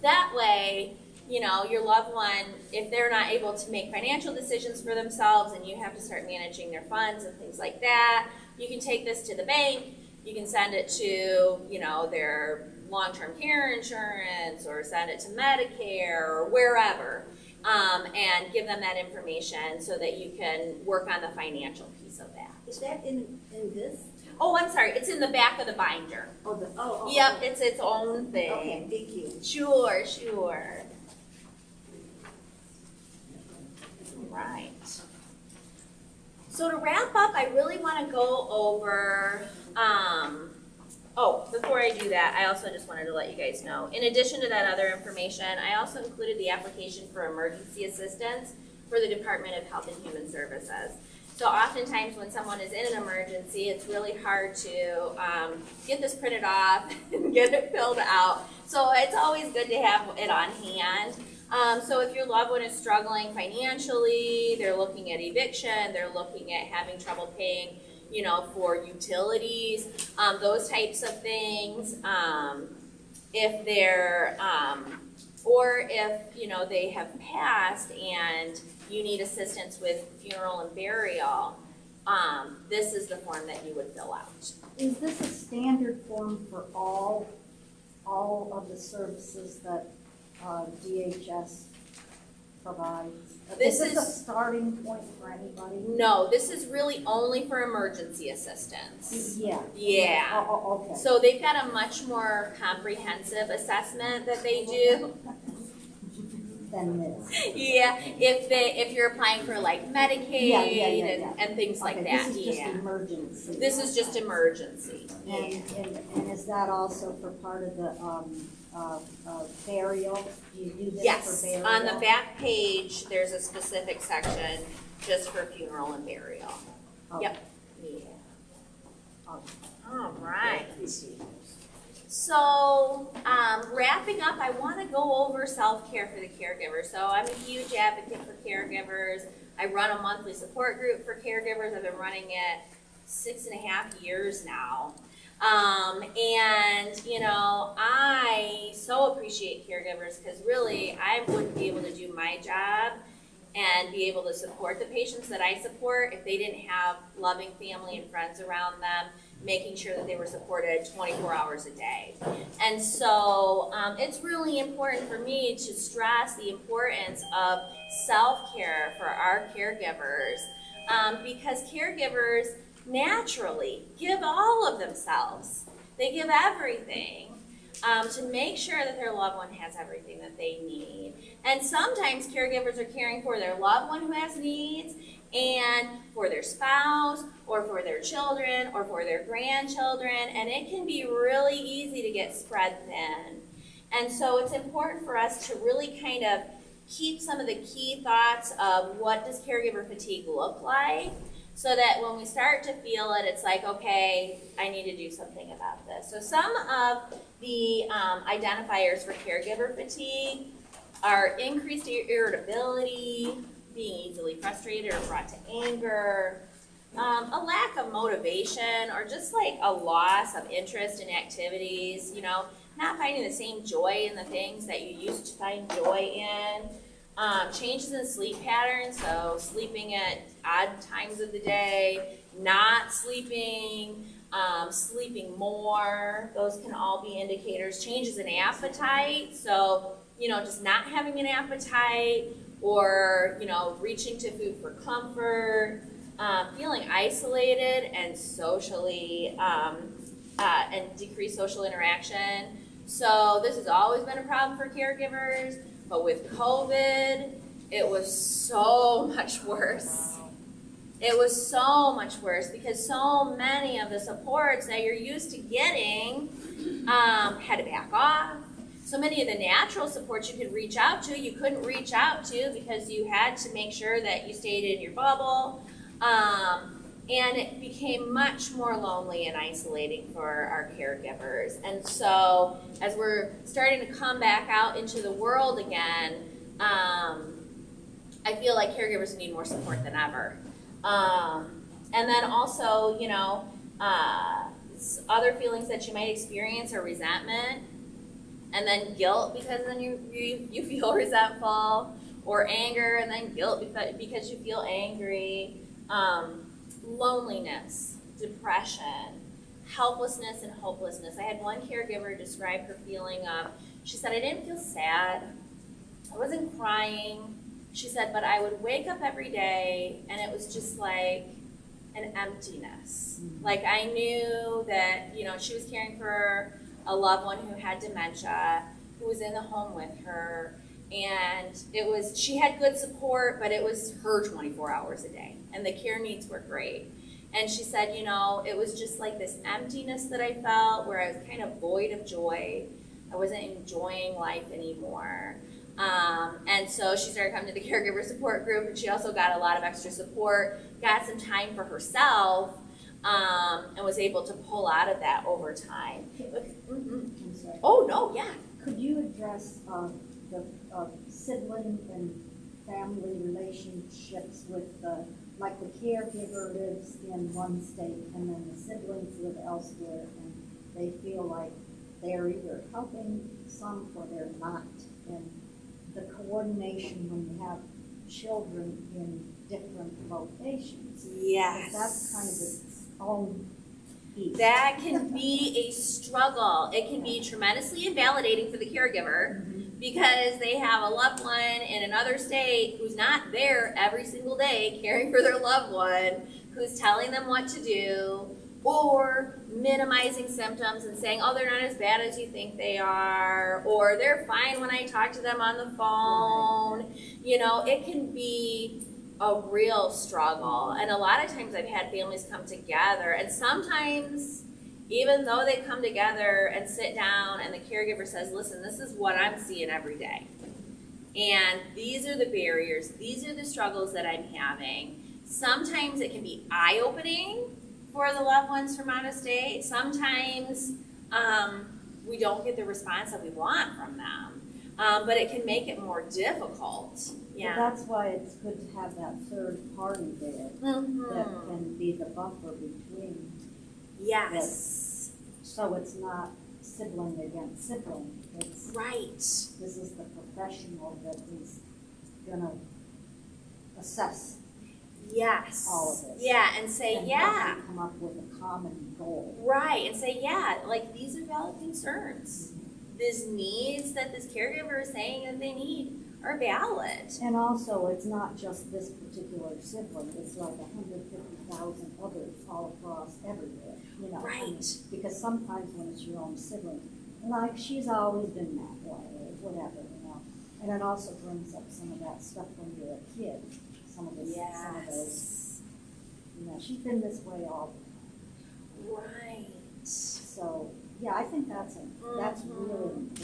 that way, your loved one, if they're not able to make financial decisions for themselves and you have to start managing their funds and things like that, you can take this to the bank. You can send it to, their long-term care insurance or send it to Medicare or wherever, and give them that information so that you can work on the financial piece of that. Is that in this? Oh, I'm sorry. It's in the back of the binder. Yep, Okay. it's its own thing. Okay, thank you. Sure. Right. So to wrap up, I really want to go over, before I do that, I also just wanted to let you guys know, in addition to that other information, I also included the application for emergency assistance for the Department of Health and Human Services. So oftentimes when someone is in an emergency, it's really hard to get this printed off and get it filled out. So it's always good to have it on hand. So if your loved one is struggling financially, they're looking at eviction, they're looking at having trouble paying, for utilities, those types of things. If they're, or if, they have passed and you need assistance with funeral and burial, this is the form that you would fill out. Is this a standard form for all of the services that DHS provides? This Is this a is- starting point for anybody? No, this is really only for emergency assistance. Yeah. Yeah. Oh, okay. So they've got a much more comprehensive assessment that they do. Than this. Yeah, if you're applying for like Medicaid Yeah. and things like Okay, that, this is just yeah. emergency. This is just emergency. And is that also for part of the burial? Do you do this Yes, for burial? on the back page, there's a specific section just for funeral and burial. Okay. Yep. Yeah. Okay. All right. So, wrapping up, I want to go over self-care for the caregivers. So I'm a huge advocate for caregivers. I run a monthly support group for caregivers. I've been running it 6.5 years now. I so appreciate caregivers because really I wouldn't be able to do my job and be able to support the patients that I support if they didn't have loving family and friends around them, making sure that they were supported 24 hours a day. And so it's really important for me to stress the importance of self-care for our caregivers because caregivers naturally give all of themselves. They give everything to make sure that their loved one has everything that they need. And sometimes caregivers are caring for their loved one who has needs and for their spouse or for their children or for their grandchildren, and it can be really easy to get spread thin. And so it's important for us to really kind of keep some of the key thoughts of what does caregiver fatigue look like, so that when we start to feel it, it's like, okay, I need to do something about this. So some of the identifiers for caregiver fatigue are increased irritability, being easily frustrated or brought to anger, A lack of motivation or just like a loss of interest in activities, you know, not finding the same joy in the things that you used to find joy in. Changes in sleep patterns, so sleeping at odd times of the day, not sleeping, sleeping more, those can all be indicators. Changes in appetite, so, you know, just not having an appetite or, you know, reaching to food for comfort, feeling isolated and socially, and decreased social interaction. So this has always been a problem for caregivers, but with COVID, it was so much worse. It was so much worse because so many of the supports that you're used to getting had to back off. So many of the natural supports you could reach out to, you couldn't reach out to because you had to make sure that you stayed in your bubble. And it became much more lonely and isolating for our caregivers. And so as we're starting to come back out into the world again, I feel like caregivers need more support than ever. And then also, you know, other feelings that you might experience are resentment, and then guilt because then you feel resentful, or anger and then guilt because you feel angry. Loneliness, depression, helplessness, and hopelessness. I had one caregiver describe her feeling of, she said, I didn't feel sad, I wasn't crying. She said, but I would wake up every day and it was just like an emptiness. Mm-hmm. Like I knew that, you know, she was caring for a loved one who had dementia, who was in the home with her, and it was, she had good support, but it was her 24 hours a day, and the care needs were great. And she said, you know, it was just like this emptiness that I felt where I was kind of void of joy. I wasn't enjoying life anymore. And so she started coming to the caregiver support group, and she also got a lot of extra support, got some time for herself, and was able to pull out of that over time. I'm sorry. Oh, no, yeah. Could you address the sibling and family relationships with like the caregiver lives in one state and then the siblings live elsewhere and they feel like they're either helping some or they're not, and the coordination when you have children in different locations. Yes. That's kind of its own piece. That can be a struggle. It can be tremendously invalidating for the caregiver because they have a loved one in another state who's not there every single day caring for their loved one, who's telling them what to do, or minimizing symptoms and saying, oh, they're not as bad as you think they are, or they're fine when I talk to them on the phone. Right. You know, it can be a real struggle. And a lot of times I've had families come together, and sometimes even though they come together and sit down and the caregiver says, listen, this is what I'm seeing every day, and these are the barriers, these are the struggles that I'm having. Sometimes it can be eye-opening for the loved ones from out of state. Sometimes we don't get the response that we want from them, but it can make it more difficult. Yeah. But that's why it's good to have that third party there that can be the buffer between. Yes. So it's not sibling against sibling. It's right. This is the professional that is going to assess. Yes. All of this. Yeah, and say, and yeah. come up with a common goal. Right, and say, yeah, like these are valid concerns. These needs that this caregiver is saying that they need are valid. And also, it's not just this particular sibling. It's like 150,000 others all across everywhere. You know, right. I mean, because sometimes when it's your own sibling, like she's always been that way, or whatever, you know. And it also brings up some of that stuff when you're a kid. Some of those, you know, she's been this way all the time. Right. So, yeah, I think that's really important.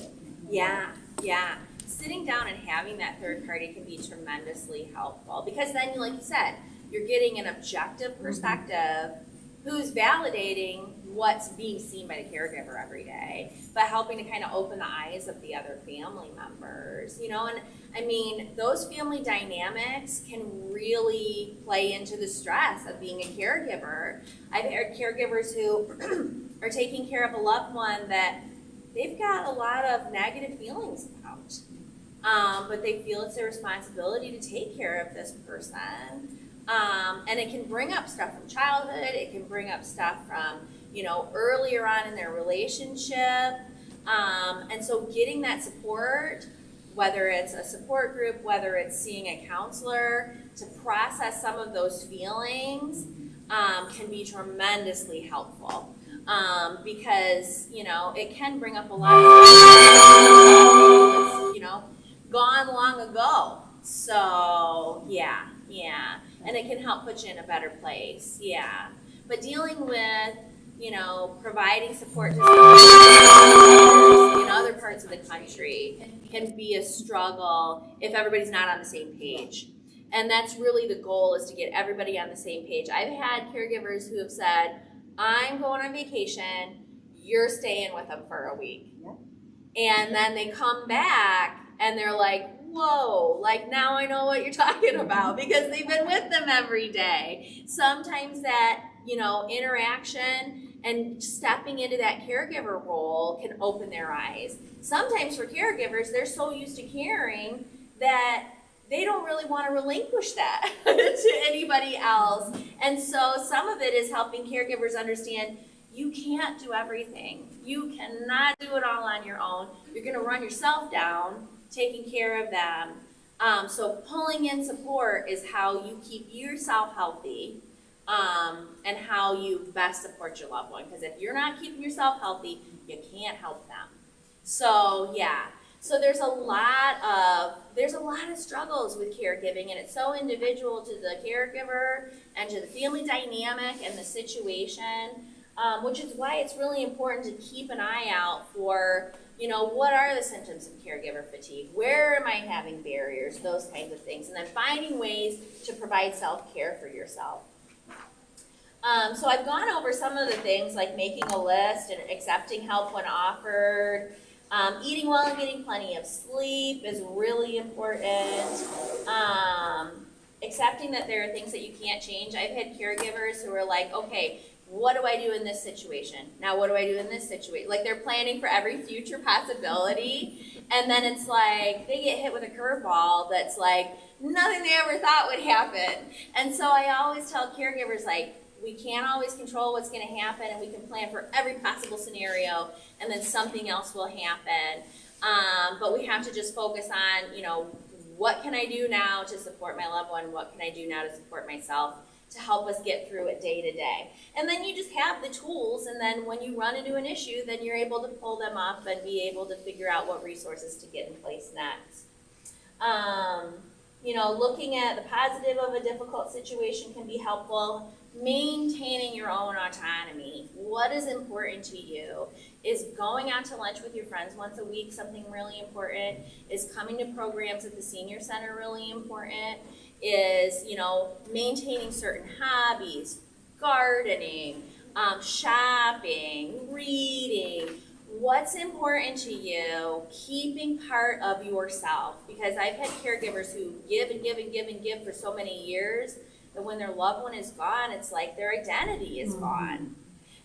Yeah, yeah. Sitting down and having that third party can be tremendously helpful because then, like you said, you're getting an objective perspective who's validating what's being seen by the caregiver every day, but helping to kind of open the eyes of the other family members, you know. And I mean, those family dynamics can really play into the stress of being a caregiver. I've heard caregivers who are taking care of a loved one that they've got a lot of negative feelings about, but they feel it's their responsibility to take care of this person. And it can bring up stuff from childhood, it can bring up stuff from, you know, earlier on in their relationship. And so getting that support, whether it's a support group, whether it's seeing a counselor, to process some of those feelings can be tremendously helpful. Because, you know, it can bring up a lot of you know, gone long ago. So, yeah. And it can help put you in a better place, yeah. But dealing with, you know, providing support to someone in other parts of the country can be a struggle if everybody's not on the same page. And that's really the goal, is to get everybody on the same page. I've had caregivers who have said, I'm going on vacation, you're staying with them for a week. And then they come back and they're like, whoa, like now I know what you're talking about, because they've been with them every day. Sometimes that, you know, interaction and stepping into that caregiver role can open their eyes. Sometimes for caregivers, they're so used to caring that they don't really want to relinquish that to anybody else. And so some of it is helping caregivers understand you can't do everything. You cannot do it all on your own. You're going to run yourself down taking care of them. So pulling in support is how you keep yourself healthy, and how you best support your loved one. Because if you're not keeping yourself healthy, you can't help them. So yeah. So there's a lot of struggles with caregiving, and it's so individual to the caregiver and to the family dynamic and the situation, which is why it's really important to keep an eye out for, you know, what are the symptoms of caregiver fatigue? Where am I having barriers? Those kinds of things. And then finding ways to provide self-care for yourself. So I've gone over some of the things, like making a list and accepting help when offered. Eating well and getting plenty of sleep is really important. Accepting that there are things that you can't change. I've had caregivers who are like, okay, what do I do in this situation? Now what do I do in this situation? Like they're planning for every future possibility, and then it's like they get hit with a curveball that's like nothing they ever thought would happen. And so I always tell caregivers, like, we can't always control what's going to happen, and we can plan for every possible scenario, and then something else will happen. But we have to just focus on, you know, what can I do now to support my loved one? What can I do now to support myself to help us get through it day to day? And then you just have the tools, and then when you run into an issue, then you're able to pull them up and be able to figure out what resources to get in place next. You know, looking at the positive of a difficult situation can be helpful. Maintaining your own autonomy. What is important to you? Is going out to lunch with your friends once a week something really important? Is coming to programs at the senior center really important? Is, you know, maintaining certain hobbies, gardening, shopping, reading. What's important to you? Keeping part of yourself. Because I've had caregivers who give and give and give and give for so many years, that when their loved one is gone, it's like their identity is gone.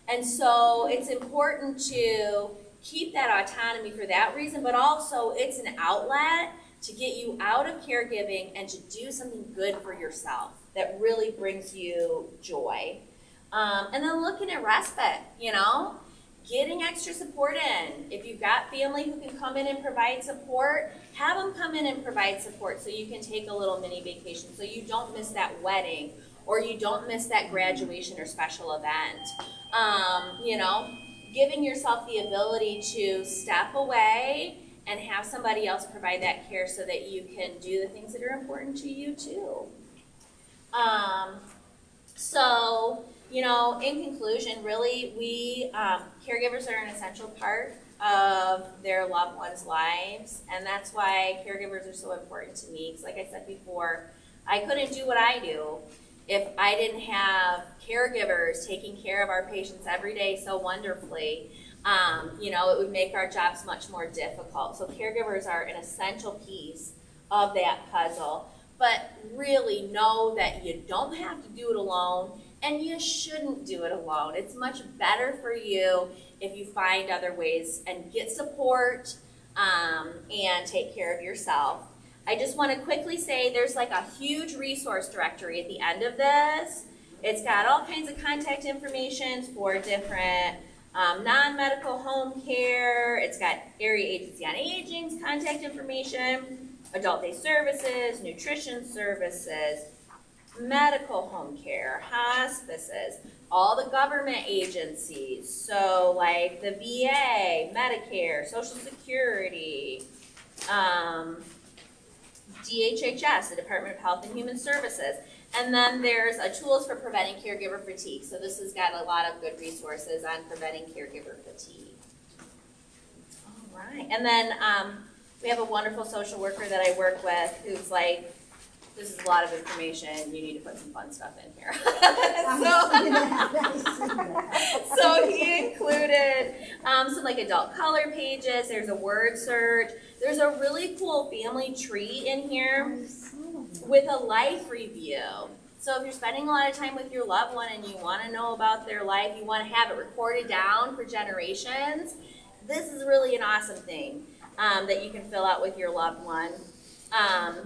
And so it's important to keep that autonomy for that reason, but also it's an outlet to get you out of caregiving and to do something good for yourself that really brings you joy. And then looking at respite, you know, getting extra support in. If you've got family who can come in and provide support, have them come in and provide support so you can take a little mini vacation, so you don't miss that wedding or you don't miss that graduation or special event. You know, giving yourself the ability to step away and have somebody else provide that care so that you can do the things that are important to you too. So, you know, in conclusion, really, we caregivers are an essential part of their loved ones' lives, and that's why caregivers are so important to me. Because like I said before, I couldn't do what I do if I didn't have caregivers taking care of our patients every day so wonderfully, it would make our jobs much more difficult. So caregivers are an essential piece of that puzzle. But really know that you don't have to do it alone, and you shouldn't do it alone. It's much better for you if you find other ways and get support and take care of yourself. I just want to quickly say there's like a huge resource directory at the end of this. It's got all kinds of contact information for different non-medical home care. It's got Area Agency on Aging's contact information, adult day services, nutrition services, medical home care, hospices, all the government agencies, so like the VA, Medicare, Social Security, DHHS, the Department of Health and Human Services. And then there's tools for preventing caregiver fatigue. So this has got a lot of good resources on preventing caregiver fatigue. All right. And then we have a wonderful social worker that I work with who's like, this is a lot of information. You need to put some fun stuff in here. So he included some like adult color pages. There's a word search. There's a really cool family tree in here with a life review. So if you're spending a lot of time with your loved one and you want to know about their life, you want to have it recorded down for generations, this is really an awesome thing that you can fill out with your loved one.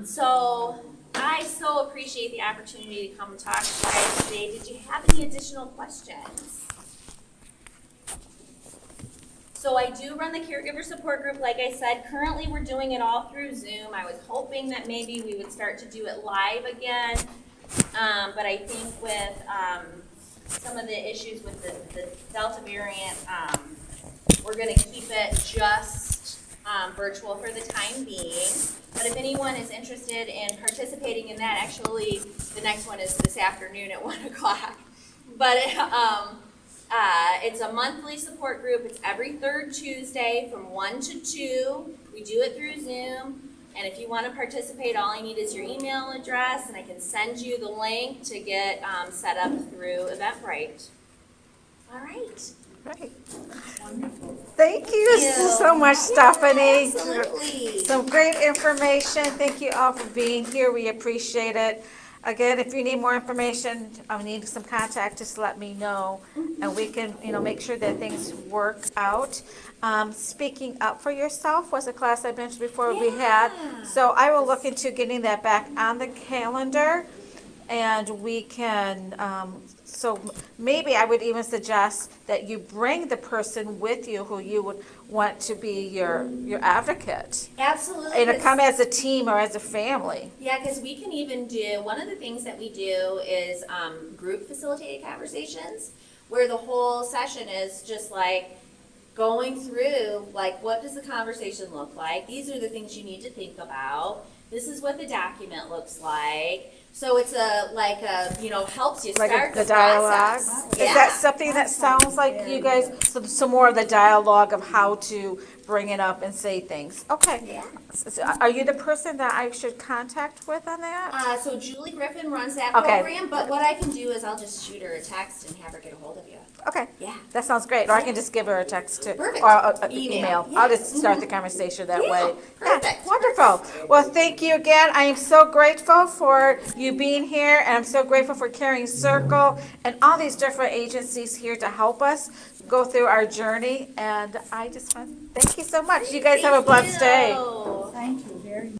So I so appreciate the opportunity to come and talk to you guys today. Did you have any additional questions? So I do run the caregiver support group, like I said. Currently, we're doing it all through Zoom. I was hoping that maybe we would start to do it live again. But I think with some of the issues with the Delta variant, we're going to keep it just virtual for the time being. But if anyone is interested in participating in that, actually, the next one is this afternoon at 1 o'clock. But it's a monthly support group. It's every third Tuesday from 1 to 2. We do it through Zoom. And if you want to participate, all I need is your email address, and I can send you the link to get set up through Eventbrite. All right. Great. Thank you so much, Stephanie. Absolutely. Some great information. Thank you all for being here. We appreciate it. Again, if you need more information, I need some contact, just let me know, and we can, make sure that things work out. Speaking up for yourself was a class I mentioned before we had, so I will look into getting that back on the calendar, and we can, so maybe I would even suggest that you bring the person with you who you would want to be your advocate. Absolutely. And come as a team or as a family. Yeah, because we can even do, one of the things that we do is group facilitated conversations, where the whole session is just like going through, like, what does the conversation look like? These are the things you need to think about. This is what the document looks like. So it's helps you Like start the the dialogue? process. Is that something that sounds like you guys, some more of the dialogue of how to bring it up and say things? Okay. Yeah. So are you the person that I should contact with on that? So Julie Griffin runs that Okay. program, but what I can do is I'll just shoot her a text and have her get a hold of you. Okay. Yeah. That sounds great. Or I can just give her a text to, Perfect. or an Email. email. Yeah. I'll just start the conversation that Yeah. way. Perfect. Yeah, wonderful. Well, thank you again. I am so grateful for you being here, and I'm so grateful for Caring Circle and all these different agencies here to help us go through our journey. And I just want to thank you so much. You guys have a blessed day. Thank you. Thank you very much.